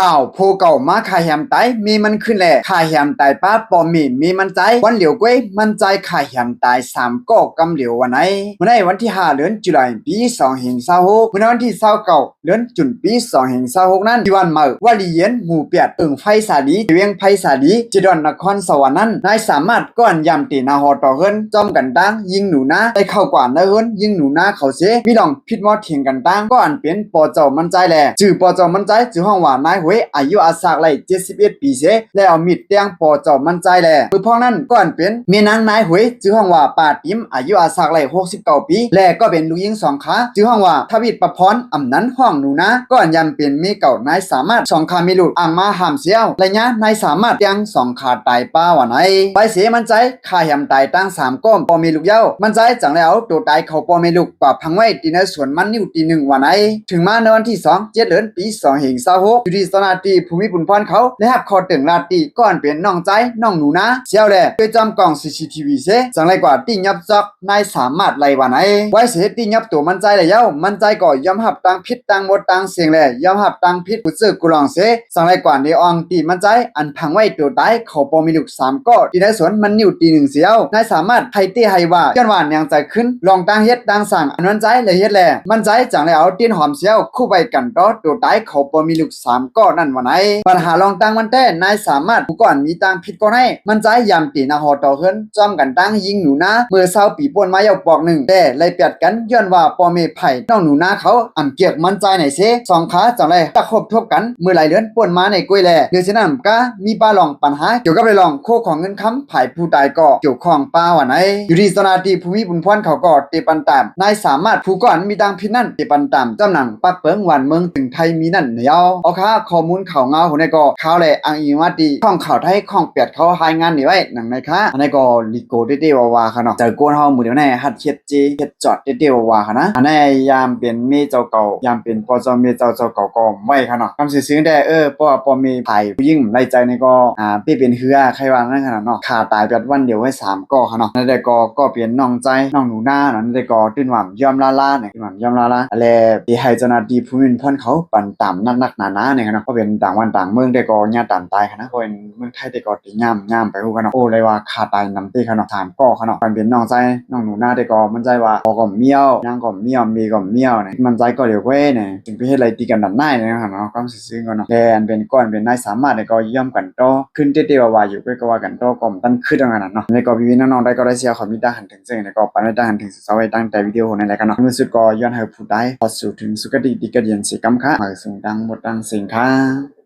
ข่าวโพเก่ามาขายแฮมไตมีมันขึ้นแหละขายแฮมไตป้าปอมีมันใจวันเหลียวก้วยมันใจขายแฮมไต3ก็กำเหลียววันไหนเมื่อในวันที่5เดือนตุลาคมปี2526เมื่อวันที่29เดือนจุนปี2526นั้นที่วันเมื่อวลีเย็นหมู่เปียดไฟสาลีเวียงไฟสาลีจิดอนนครสวรรค์นั้นนายสามารถก้อนยำตีนาหอต่อเฮิรนจอมกันตั้งยิงหนูนะได้เข้ากว่านะเฮิรนยิงหนูนะเขาเสมีลองพิดมอเถียงกันตั้งก็อันเป็นปอเจ้ามันใจแหละชื่อปอเจ้ามันใจชื่อห้องว่านายหวยอายุอาสากไล่71ปีเสแล้วเอามีดเตียงปอเจ้ามันใจแหละมือพ้องนั้นก็อันเป็นเมียนางนายหวยชื่อห้องว่าปาติมอายุอาสากไล่69ปีและก็เป็นลูกยิง2ขาชื่อห้องว่าทวิตประพรอำนั้นห้องหนูนะก็อันยำเป็นเมีเก่านายสามารถ2ขามีลูกอ่างมาหามเสียวและยะนายสามารถเตียง2ขาตายป้าว่าไหนไปเสียมันใจฆ่าแหมตายตั้ง3ก้มปอมีลูกเย้ามันใจจังแล้วตัวตายเขาปอมีลูกกว่าพังไว้ตีในสวนมันนิ้วตี1ว่าไหนถึงมาในวันที่2 7เดือนปี2526อยู่ที่สนาตีภูมิบุญพรเขาและหับคอตึงลาตีก่อนเป็นน้องใจน้องหนูนะเสียวแหละโดยจำกล่อง CCTV เสจังไรกว่าตียับจอกนายสามารถไล่ว่าไหนไว้เสียตียับตัวมันใจเลยเย้ามันใจก็ยอมหับตังพิษตังหมดตังเสียงแหละยอมหับตังพิษผู้ซื้อกุลองเสจังไรกว่าในอองตีมันใจอันพังไว้ตัวตายเขาปอมีลูก3ก็ตีในสวนมันนิ้วตี1เสียวนายสามารถไทตี้ไฮว่าย้อนหวานยังใจขึ้นลองตังเฮ็ดตังสั่งอันมันใจเลยเฮ็ดแหละมันใจจังแล้วตีนหอมเสียวคู่ไปกันต่อตัวตายเขาปอมีลูก3ก็นั่นว่าไหนปัญหาลองตังมันแต่นายสามารถผู้ก่อนมีตังผิดก็ให้มันใจยำตีนาหอต่อเฮิรนจอมกันตั้งยิงหนูนะเมื่อ20ปีป่นมาเยาปอก1แต่เลยเปียดกันย้อนว่าปอเมไผ่น้องหนูนะเขาอันเกียกมันใจไหนเส2ขาจังเลยตะคบทบกันเมื่อหลายเดือนป่นมาในกล้วยแลเดือนฉะนั้นก็มีป้าลองปัญหาเกี่ยวกับเรื่องโคของเงินค้ำไผ่ผู้ตายก็เกี่ยวข้องป้าว่าไหนอยู่ที่สนาตีภูมิบุญพรเขาก็เตปันตามนายสามารถผู้ก่อนมีดังพินั่นเตปันตามจำหนังปักเปิงหวานเมืองถึงไทยมีนั่นเหนียวเอาค่ะข้อมูลข่าวเงาหัวในก็ข่าวแหละอังอีว่าดีข้องข่าวไทยข้องเปียดเขาหายงานนี่ไว้หนังในค่ะอันนี้ก็ลิโกเด้ๆว่าค่ะเนาะเจอโกนเฮามือเดียวแน่ฮัดเฮ็ดจีเฮ็ดจอดเด้ๆว่าค่ะนะอันนี้ยามเป็นเมเจ้าเก่ายามเป็นปอจอเมเจ้าเก่าก็ไว้ค่ะเนาะคำซื่อๆได้ปอเมไผ่ผู้หญิงไล่ใจนี่ก็เป็นเฮือใครว่านั่นขนาดเนาะขาตายแบบวันเดียวไว้3ก็ค่ะเนาะนั่นได้ก็เปลี่ยนน้องใจน้องหนูหน้านั่นได้ก็ตื่นหว่ำยอมลาเนี่ยตื่นหว่ำยอมลาอะไรที่ให้เจ้าหน้าที่ภูมิพรเขาปั่นตามนักหนาเนี่ยค่ะเนาะก็เป็นต่างวันต่างเมืองได้ก็ญาติตามตายค่ะนะก็เป็นเมืองไทยได้ก็ตีงามไปฮู้กันเนาะโอ้เลยว่าขาตายนำตีค่ะเนาะ3ก็ค่ะเนาะมันเป็นน้องใจน้องหนูหน้าได้ก็มันใจว่าพอก็เมียวนางก็เมียวมีก็เมียวเนี่ยมันใจก็เดี๋ยวเว้ยเนี่ยถึงไปเฮ็ดอะไรตีกันดันหน้าเนี่ยค่ะเนาะก็ซื่อๆกันเนาะแลนเป็นก้อนเป็นนายสามารถได้ก็ย่อมกันต่อขึ้นเต้ๆว่าอยู่ไปก็ว่ากันต่อก็ตั้งขึ้นดังนั้นเนาะในก็พี่ๆน้องๆได้ก็ได้เสียความมีตาหันถึงซึ่งในก็ปันได้หันถึงสาวไว้ตั้งแต่วิดีโอในรายการเนาะมือสุดก็ย้อนให้ผู้ใดพอสู่ถึงสุขดีดีกระเดียนสิกรรมค่ะมาสู่ดังหมดดังสิ่งค่ะ